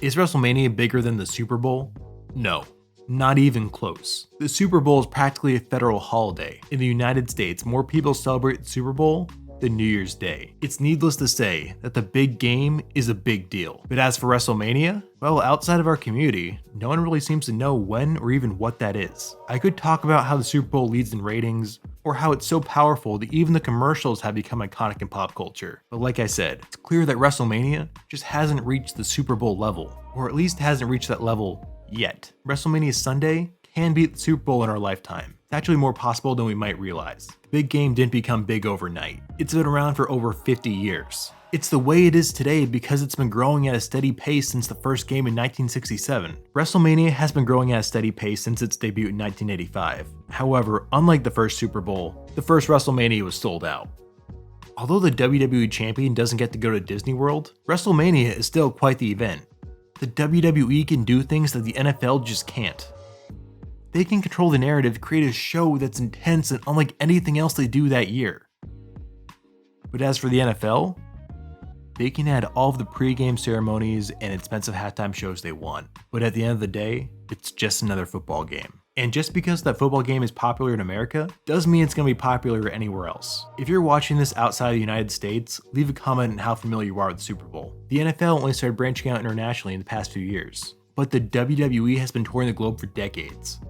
Is WrestleMania bigger than the Super Bowl? No, not even close. The Super Bowl is practically a federal holiday. In the United States, more people celebrate the Super Bowl than New Year's Day. It's needless to say that the big game is a big deal. But as for WrestleMania, well, outside of our community, no one really seems to know when or even what that is. I could talk about how the Super Bowl leads in ratings, or how it's so powerful that even the commercials have become iconic in pop culture. But like I said, it's clear that WrestleMania just hasn't reached the Super Bowl level, or at least hasn't reached that level yet. WrestleMania Sunday can beat the Super Bowl in our lifetime. It's actually more possible than we might realize. The big game didn't become big overnight. It's been around for over 50 years. It's the way it is today because it's been growing at a steady pace since the first game in 1967. WrestleMania has been growing at a steady pace since its debut in 1985. However, unlike the first Super Bowl, the first WrestleMania was sold out. Although the WWE champion doesn't get to go to Disney World, WrestleMania is still quite the event. The WWE can do things that the NFL just can't. They can control the narrative, create a show that's intense and unlike anything else they do that year. But as for the NFL, they can add all of the pre-game ceremonies and expensive halftime shows they want. But at the end of the day, it's just another football game. And just because that football game is popular in America, doesn't mean it's going to be popular anywhere else. If you're watching this outside of the United States, leave a comment on how familiar you are with the Super Bowl. The NFL only started branching out internationally in the past few years, but the WWE has been touring the globe for decades.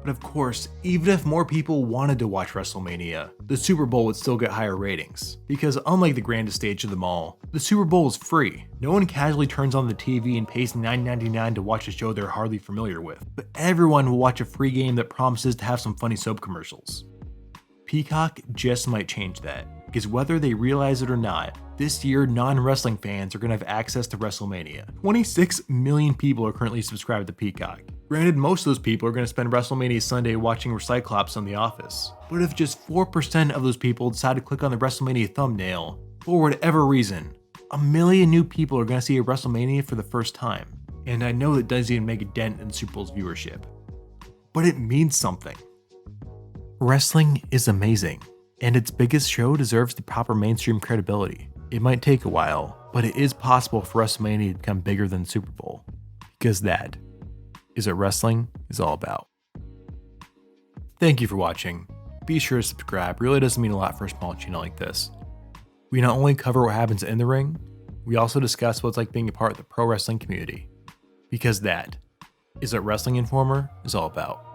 But of course, even if more people wanted to watch WrestleMania, the Super Bowl would still get higher ratings. Because unlike the grandest stage of them all, the Super Bowl is free. No one casually turns on the TV and pays $9.99 to watch a show they're hardly familiar with. But everyone will watch a free game that promises to have some funny soap commercials. Peacock just might change that. Because whether they realize it or not, this year non-wrestling fans are going to have access to WrestleMania. 26 million people are currently subscribed to Peacock. Granted, most of those people are going to spend WrestleMania Sunday watching Cyclops on The Office. But if just 4% of those people decide to click on the WrestleMania thumbnail, for whatever reason, 1 million new people are going to see a WrestleMania for the first time. And I know that doesn't even make a dent in Super Bowl's viewership. But it means something. Wrestling is amazing, and its biggest show deserves the proper mainstream credibility. It might take a while, but it is possible for WrestleMania to become bigger than the Super Bowl. Because that is what wrestling is all about. Thank you for watching. Be sure to subscribe, really doesn't mean a lot for a small channel like this. We not only cover what happens in the ring, we also discuss what it's like being a part of the pro wrestling community. Because that is what Wrestling Informer is all about.